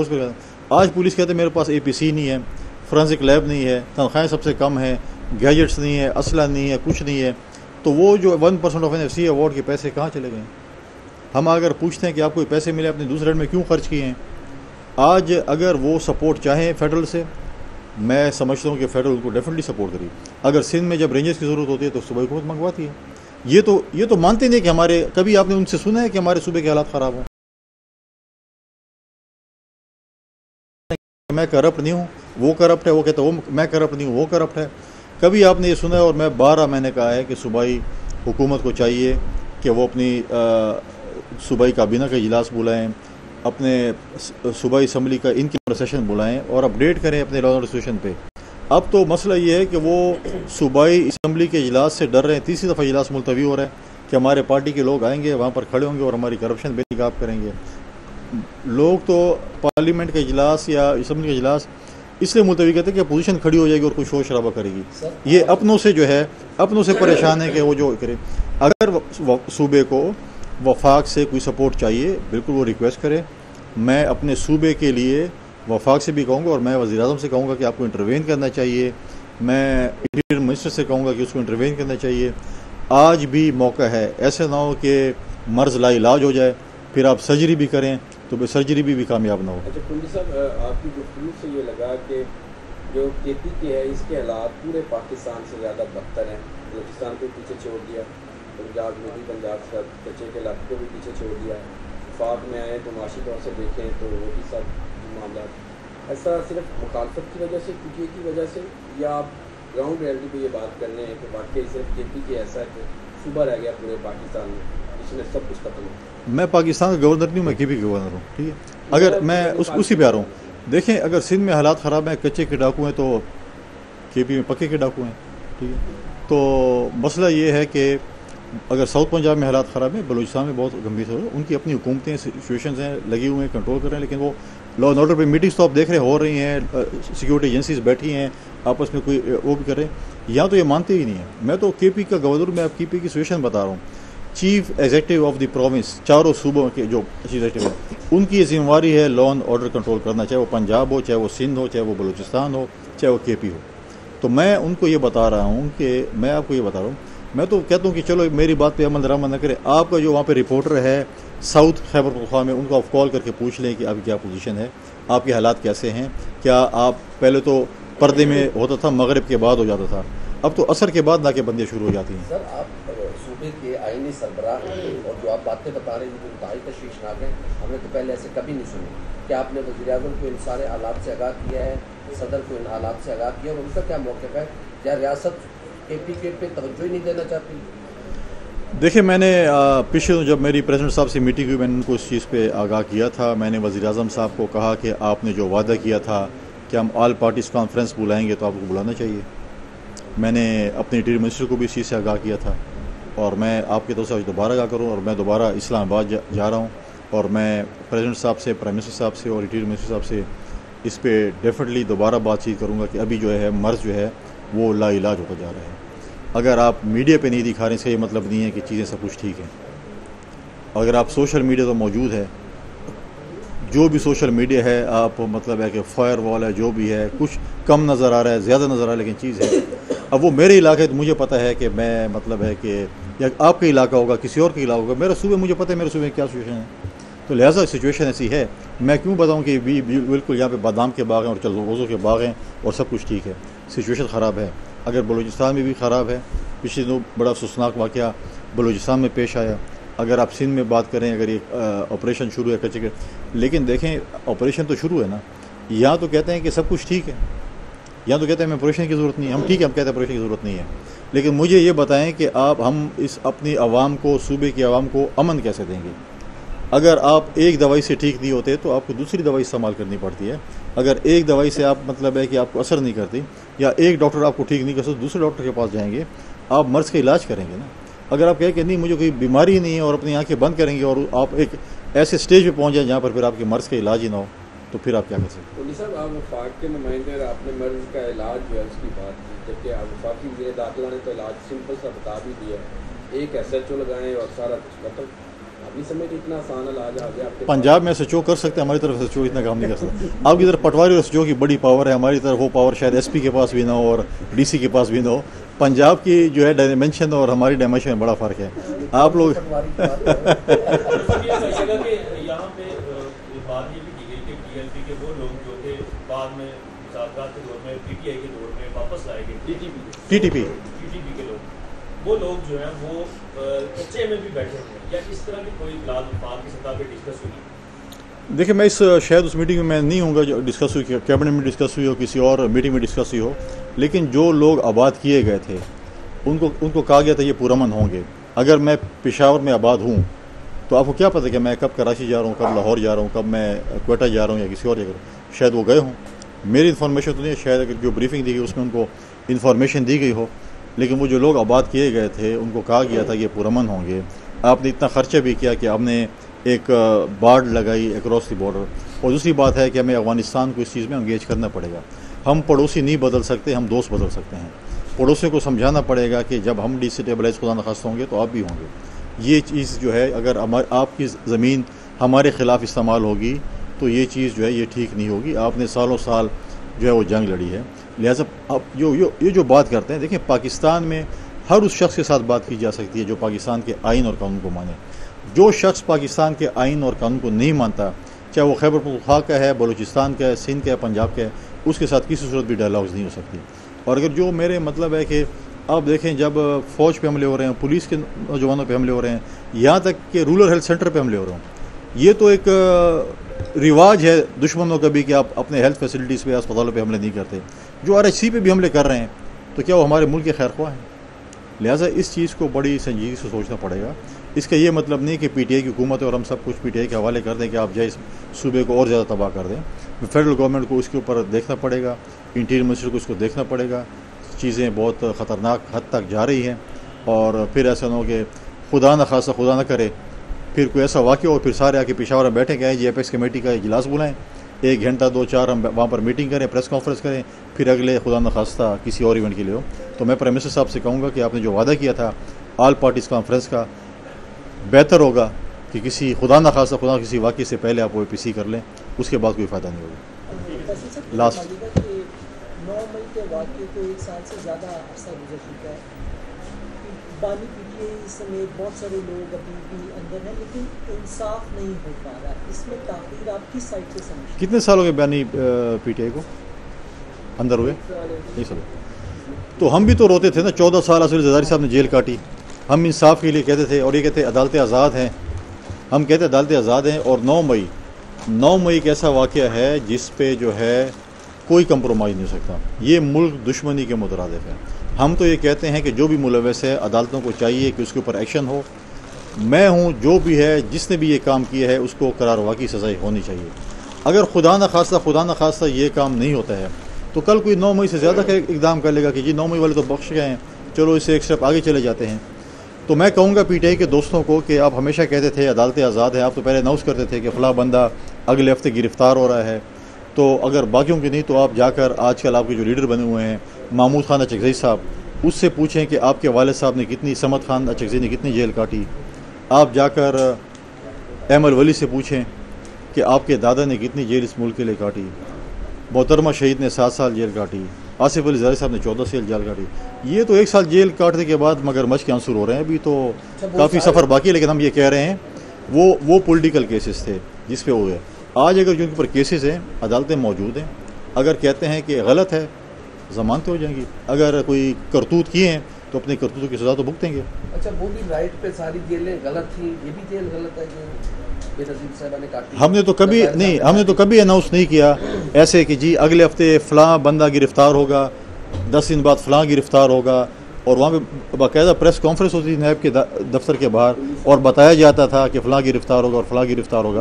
آج پولیس کہتے ہیں میرے پاس APC نہیں ہے، فورینسک لیب نہیں ہے، تنخواہیں سب سے کم ہیں، گیجٹس نہیں ہے، اسلحہ نہیں ہے، کچھ نہیں ہے، تو وہ جو 1% آف NFC ایوارڈ کے پیسے کہاں چلے گئے؟ ہم اگر پوچھتے ہیں کہ آپ کو پیسے ملے اپنے دوسرے میں کیوں خرچ کیے ہیں؟ آج اگر وہ سپورٹ چاہیں فیڈرل سے، میں سمجھتا ہوں کہ فیڈرل ان کو ڈیفینیٹلی سپورٹ کری. اگر سندھ میں جب رینجرز کی ضرورت ہوتی ہے تو صوبائی حکومت منگواتی ہے. یہ تو مانتے نہیں کہ ہمارے، کبھی آپ نے ان سے سنا ہے کہ ہمارے صوبے کے حالات خراب ہوں؟ میں کرپٹ نہیں ہوں، وہ کرپٹ ہے، وہ کہتا ہے میں کرپٹ نہیں ہوں، وہ کرپٹ ہے. کبھی آپ نے یہ سنا ہے؟ اور میں نے کہا ہے کہ صوبائی حکومت کو چاہیے کہ وہ اپنی صوبائی کابینہ کا اجلاس بلائیں، اپنے صوبائی اسمبلی کا ان کی سیشن بلائیں اور اپڈیٹ کریں اپنے لا اینڈ سچویشن پہ. اب تو مسئلہ یہ ہے کہ وہ صوبائی اسمبلی کے اجلاس سے ڈر رہے ہیں. تیسری دفعہ اجلاس ملتوی ہو رہا ہے کہ ہمارے پارٹی کے لوگ آئیں گے، وہاں پر کھڑے ہوں گے اور ہماری کرپشن بے نقاب کریں گے. لوگ تو پارلیمنٹ کا اجلاس یا اسمبلی کا اجلاس اس لیے ملتوی کہتے ہیں کہ اپوزیشن کھڑی ہو جائے گی اور کوئی شور شرابہ کرے گی. یہ اپنوں سے جو ہے، اپنوں سے پریشان ہے کہ وہ جو کرے. اگر صوبے کو وفاق سے کوئی سپورٹ چاہیے، بالکل وہ ریکویسٹ کرے. میں اپنے صوبے کے لیے وفاق سے بھی کہوں گا اور میں وزیر اعظم سے کہوں گا کہ آپ کو انٹروین کرنا چاہیے. میں انٹیریئر منسٹر سے کہوں گا کہ اس کو انٹروین کرنا چاہیے. آج بھی موقع ہے، ایسے نہ ہو کہ مرض لا علاج ہو جائے پھر آپ سرجری بھی کریں تو سرجری بھی کامیاب نہ ہو. اچھا پنڈی صاحب، آپ کی گفتگو سے یہ لگا کہ جو KP کے ہے اس کے حالات پورے پاکستان سے زیادہ بدتر ہیں. بلوچستان کو پیچھے چھوڑ دیا، پنجاب میں بھی، پنجاب سے کچے کے علاقے کو بھی پیچھے چھوڑ دیا. وفاق میں آئے تو معاشی طور سے دیکھیں تو وہ بھی سب معاملات. ایسا صرف مخالفت کی وجہ سے، PTI کی وجہ سے، یا آپ گراؤنڈ ریئلٹی پہ یہ بات کر رہے ہیں کہ واقعی صرف KP کے ایسا ہے کہ صوبہ رہ گیا پورے پاکستان میں جس میں سب کچھ ختم ہو؟ میں پاکستان کا گورنر نہیں ہوں، میں KP کا گورنر ہوں. ٹھیک ہے، اگر میں اسی پہ آ رہا ہوں. دیکھیں، اگر سندھ میں حالات خراب ہیں، کچے کے ڈاکو ہیں، تو KP میں پکے کے ڈاکو ہیں. ٹھیک ہے، تو مسئلہ یہ ہے کہ اگر ساؤتھ پنجاب میں حالات خراب ہیں، بلوچستان میں بہت گمبھیر ہو رہا ہے. ان کی اپنی حکومتیں، سچویشنز ہیں، لگی ہوئے ہیں، کنٹرول کر رہے ہیں. لیکن وہ لا اینڈ آرڈر پہ میٹنگس تو آپ دیکھ رہے ہو رہی ہیں، سیکورٹی ایجنسیز بیٹھی ہیں آپس میں، کوئی وہ بھی کر رہے ہیں. یہاں تو یہ مانتے ہی نہیں ہیں. میں تو KP کا گورنر، میں آپ KP کی سچویشن بتا رہا ہوں. Chief executive of the province, چاروں صوبوں کے جو چیف ایگزیکٹو ہیں، ان کی ذمہ داری ہے لا اینڈ آرڈر کنٹرول کرنا، چاہے وہ پنجاب ہو، چاہے وہ سندھ ہو، چاہے وہ بلوچستان ہو، چاہے وہ KP ہو. تو میں ان کو یہ بتا رہا ہوں کہ میں آپ کو یہ بتا رہا ہوں، میں تو کہتا ہوں کہ چلو میری بات پہ عمل درآمد نہ کرے. آپ کا جو وہاں پہ رپورٹر ہے ساؤتھ خیبر پختونخوا میں، ان کو آپ کال کر کے پوچھ لیں کہ آپ کی کیا پوزیشن ہے، آپ کے حالات کیسے ہیں. کیا آپ پہلے تو پردے میں ہوتا تھا، مغرب کے بعد ہو جاتا تھا، اب تو عصر کے بعد ناکے بندیاں شروع ہو جاتی ہیں. سر، آپ صوبے کے آئینی سربراہ ہیں اور جو آپ باتیں بتا رہے ہیں وہ انتہائی تشویشناک ہیں. ہم نے تو پہلے ایسے کبھی نہیں سنی. کیا آپ نے وزیر اعظم کو ان سارے حالات سے آگاہ کیا ہے، صدر کو ان حالات سے آگاہ کیا، اور ان کا کیا موقف ہے؟ کیا ریاست KP کے پہ توجہ ہی نہیں دینا چاہتی؟ دیکھیں، میں نے پچھلے جب میری پریزیڈنٹ صاحب سے میٹنگ ہوئی، میں نے ان کو اس چیز پہ آگاہ کیا تھا. میں نے وزیر اعظم صاحب کو کہا کہ آپ نے جو وعدہ کیا تھا کہ ہم آل پارٹیز کانفرنس بلائیں گے تو آپ کو بلانا چاہیے. میں نے اپنے انٹیریئر منسٹر کو بھی اس چیز سے آگاہ کیا تھا اور میں آپ کی طرف سے دوبارہ آگاہ کروں. اور میں دوبارہ اسلام آباد جا رہا ہوں اور میں پریزیڈنٹ صاحب سے، پرائم منسٹر صاحب سے اور انٹیریئر منسٹر صاحب سے اس پہ ڈیفینیٹلی دوبارہ بات چیت کروں گا کہ ابھی جو ہے مرض جو ہے وہ لا علاج ہوتا جا رہا ہے. اگر آپ میڈیا پہ نہیں دکھا رہے، اس کا یہ مطلب نہیں ہے کہ چیزیں سب کچھ ٹھیک ہیں. اگر آپ سوشل میڈیا تو موجود ہے، جو بھی سوشل میڈیا ہے، آپ مطلب ہے کہ فائر وال ہے، جو بھی ہے، کچھ کم نظر آ رہا ہے، زیادہ نظر آ رہا ہے، لیکن چیز ہے. اب وہ میرے علاقے ہے تو مجھے پتہ ہے کہ میں مطلب ہے کہ یا آپ کا علاقہ ہوگا، کسی اور کا علاقہ ہوگا، میرا صوبہ مجھے پتہ ہے میرے صوبے میں کیا سچویشن ہے. تو لہٰذا سچویشن ایسی ہے. میں کیوں بتاؤں کہ بالکل یہاں پہ بادام کے باغ ہیں اور چلغوزوں کے باغ ہیں اور سب کچھ ٹھیک ہے؟ سچویشن خراب ہے. اگر بلوچستان میں بھی خراب ہے، پچھلے دنوں بڑا افسوسناک واقعہ بلوچستان میں پیش آیا. اگر آپ سندھ میں بات کریں، اگر یہ آپریشن شروع ہے کچے کے، لیکن دیکھیں آپریشن تو شروع ہے نا. یہاں تو کہتے ہیں کہ سب کچھ ٹھیک ہے، یہاں تو کہتے ہیں ہمیں آپریشن کی ضرورت نہیں ہے. ہم ٹھیک ہے، ہم کہتے ہیں آپریشن کی ضرورت نہیں ہے، لیکن مجھے یہ بتائیں کہ ہم اس اپنی عوام کو، صوبے کی عوام کو امن کیسے دیں گے؟ اگر آپ ایک دوائی سے ٹھیک نہیں ہوتے تو آپ کو دوسری دوائی استعمال کرنی پڑتی ہے. اگر ایک دوائی سے آپ مطلب ہے کہ آپ کو اثر نہیں کرتی، یا ایک ڈاکٹر آپ کو ٹھیک نہیں کر سکتے، دوسرے ڈاکٹر کے پاس جائیں گے، آپ مرض کا علاج کریں گے نا. اگر آپ کہیں کہ نہیں مجھے کوئی بیماری نہیں ہے اور اپنی آنکھیں بند کریں گے اور آپ ایک ایسے اسٹیج پہ پہنچ جائیں جہاں پر پھر آپ کے مرض کا علاج ہی نہ ہو، تو پھر آپ کیا کر سکتے ہیں؟ پولیس صاحب، آپ وفاق کے نمائندے اور آپ نے مرض کا علاج جو ہے اس کی بات کی، جبکہ آپ وفاقی وزیر داخلہ نے تو علاج سمپل سا بتا بھی دیا ہے، ایک SHO لگائیں اور سارا کچھ ختم. آپ نہیں سمجھتے اتنا آسان علاج آ گیا آپ کے پنجاب میں SHO کر سکتے ہیں، ہماری طرف SHO اتنا کام نہیں کر سکتا. آپ کی طرف پٹواری اور SHO کی بڑی پاور ہے، ہماری طرف وہ پاور شاید SP کے پاس بھی نہ ہو اور DC کے پاس بھی نہ ہو. پنجاب کی جو ہے ڈائمینشن اور ہماری ڈائمینشن میں بڑا فرق ہے. آپ لوگ یہاں پہ بات یہ بھی کی گئی کہ PLP کے وہ لوگ جو کہ بعد میں مذاکرات کے دور میں PTI کے دور میں واپس لائے گئے، TTP کے لوگ، وہ لوگ جو ہیں وہ کچے میں بھی بیٹھے ہوئے ہیں، یا اس طرح کی کوئی اطلاع وفاق کی سطح پہ ڈسکس ہوئی؟ دیکھیں، میں شاید اس میٹنگ میں نہیں ہوں گا جو ڈسکس ہوئی، کیبنٹ میں ڈسکس ہوئی ہو، کسی اور میٹنگ میں ڈسکس ہوئی ہو، لیکن جو لوگ آباد کیے گئے تھے ان کو کہا گیا تھا یہ پرامن ہوں گے. اگر میں پشاور میں آباد ہوں تو آپ کو کیا پتہ کہ میں کب کراچی جا رہا ہوں، کب لاہور جا رہا ہوں، کب میں کوئٹہ جا رہا ہوں یا کسی اور جگہ. شاید وہ گئے ہوں، میری انفارمیشن تو نہیں ہے، شاید اگر جو بریفنگ دی گئی اس میں ان کو انفارمیشن دی گئی ہو، لیکن وہ جو لوگ آباد کیے گئے تھے ان کو کہا گیا تھا کہ یہ پرامن ہوں گے. آپ نے اتنا خرچہ بھی کیا کہ آپ نے ایک بارڈ لگائی اکراس دی بارڈر. اور دوسری بات ہے کہ ہمیں افغانستان کو اس چیز میں انگیج کرنا پڑے گا. ہم پڑوسی نہیں بدل سکتے، ہم دوست بدل سکتے ہیں. پڑوسیوں کو سمجھانا پڑے گا کہ جب ہم ڈیسٹیبلائز خدا نخواستہ ہوں گے تو آپ بھی ہوں گے. یہ چیز جو ہے اگر آپ کی زمین ہمارے خلاف استعمال ہوگی تو یہ چیز جو ہے یہ ٹھیک نہیں ہوگی. آپ نے سالوں سال جو ہے وہ جنگ لڑی ہے. لہٰذا آپ یہ جو بات کرتے ہیں، دیکھیں پاکستان میں ہر اس شخص کے ساتھ بات کی جا سکتی ہے جو پاکستان کے آئین اور قانون کو مانے. جو شخص پاکستان کے آئین اور قانون کو نہیں مانتا، چاہے وہ خیبر پختونخوا کا ہے، بلوچستان کا ہے، سندھ کا ہے، پنجاب کا ہے، اس کے ساتھ کسی صورت بھی ڈائلاگز نہیں ہو سکتی. اور اگر جو میرے مطلب ہے کہ آپ دیکھیں جب فوج پہ حملے ہو رہے ہیں، پولیس کے نوجوانوں پہ حملے ہو رہے ہیں، یہاں تک کہ رورل ہیلتھ سینٹر پہ حملے ہو رہے ہیں، یہ تو ایک رواج ہے دشمنوں کا بھی کہ آپ اپنے ہیلتھ فیسلٹیز پہ، اسپتالوں پہ حملے نہیں کرتے. جو RHC پہ بھی حملے کر رہے ہیں تو کیا وہ ہمارے ملک کے خیر خواہ ہیں؟ لہٰذا اس چیز کو بڑی سنجیدگی سے سوچنا پڑے گا. اس کا یہ مطلب نہیں کہ PTI کی حکومت ہے اور ہم سب کچھ PTI کے حوالے کر دیں کہ آپ جائے اس صوبے کو اور زیادہ تباہ کر دیں. فیڈرل گورنمنٹ کو اس کے اوپر دیکھنا پڑے گا، انٹیریئر منسٹر کو اس کو دیکھنا پڑے گا. چیزیں بہت خطرناک حد تک جا رہی ہیں اور پھر ایسا نہ ہو کہ خدا نہ خاصہ خدا نہ کرے پھر کوئی ایسا واقعہ ہو، پھر سارے آ کے پشاور میں بیٹھیں کہ جی ایپیکس کمیٹی کا اجلاس بلائیں، 1 گھنٹہ 2-4 ہم وہاں پر میٹنگ کریں، پریس کانفرنس کریں، پھر اگلے خدا نخواستہ کسی اور ایونٹ کے لیے ہو. تو میں پرائم منسٹر صاحب سے کہوں گا کہ آپ نے جو وعدہ کیا تھا آل پارٹیز کانفرنس کا، بہتر ہوگا کہ کسی خدا نخواستہ کسی واقعے سے پہلے آپ OPC کر لیں، اس کے بعد کوئی فائدہ نہیں ہوگا. لاسٹ 9 مئی کے واقعے کو 1 سال سے زیادہ عرصہ گزر چکا ہے. بانی PTI سمیت بہت سارے لوگ ابھی بھی اندر ہیں لیکن انصاف نہیں ہو پا رہا. اس میں تاخیر آپ کس سائڈ سے سمجھتے ہیں؟ کتنے سال ہو گئے بانی PTI کو اندر ہوئے؟ نہیں سال. تو ہم بھی تو روتے تھے نا، 14 سال اسد زرداری صاحب نے جیل کاٹی. ہم انصاف کے لیے کہتے تھے اور یہ کہتے عدالتیں آزاد ہیں. ہم کہتے عدالتیں آزاد ہیں. اور 9 مئی ایک ایسا واقعہ ہے جس پہ جو ہے کوئی کمپرومائز نہیں ہو سکتا. یہ ملک دشمنی کے مترادف ہے. ہم تو یہ کہتے ہیں کہ جو بھی ملوث ہے عدالتوں کو چاہیے کہ اس کے اوپر ایکشن ہو. میں ہوں، جو بھی ہے، جس نے بھی یہ کام کیا ہے اس کو قرار واقعی سزا ہونی چاہیے. اگر خدا نخواستہ یہ کام نہیں ہوتا ہے تو کل کوئی 9 مئی سے زیادہ کا اقدام کر لے گا کہ جی 9 مئی والے تو بخش گئے ہیں، چلو اس سے ایک اسٹیپ آگے چلے جاتے ہیں. تو میں کہوں گا PTI کے دوستوں کو کہ آپ ہمیشہ کہتے تھے عدالتیں آزاد ہیں. آپ تو پہلے اناؤنس کرتے تھے کہ فلاں بندہ اگلے ہفتے گرفتار ہو رہا ہے. تو اگر باقیوں کی نہیں تو آپ جا کر آج کل آپ کے جو لیڈر بنے ہوئے ہیں محمود خان اچکزئی صاحب، اس سے پوچھیں کہ آپ کے والد صاحب نے کتنی، سمد خان اچکزئی نے کتنی جیل کاٹی. آپ جا کر ایمل ولی سے پوچھیں کہ آپ کے دادا نے کتنی جیل اس ملک کے لیے کاٹی. محترمہ شہید نے 7 سال جیل کاٹی. آصف علی زرداری صاحب نے 14 سال جیل کاٹی. یہ تو 1 سال جیل کاٹنے کے بعد مگر مچ کے عنصر ہو رہے ہیں. ابھی تو کافی سفر باقی ہے، لیکن ہم یہ کہہ رہے ہیں وہ پولیٹیکل کیسز تھے جس پہ ہوئے. آج اگر جن کے اوپر کیسز ہیں، عدالتیں موجود ہیں، اگر کہتے ہیں کہ غلط ہے ضمانتیں ہو جائیں گی. اگر کوئی کرتوت کیے ہیں تو اپنے کرتوتوں کی سزا تو بھگتیں گے. اچھا، وہ بھی رائٹ پہ ساری جیلیں غلط تھیں، یہ بھی جیل غلط ہے جو بے نظیر صاحبہ نے کاٹی. ہم نے تو کبھی اناؤنس نہیں کیا ایسے کہ جی اگلے ہفتے فلاں بندہ گرفتار ہوگا، 10 دن بعد فلاں گرفتار ہوگا. اور وہاں پہ باقاعدہ پریس کانفرنس ہوتی تھی نیب کے دفتر کے باہر اور بتایا جاتا تھا کہ فلاں گرفتار ہوگا اور فلاں گرفتار ہوگا.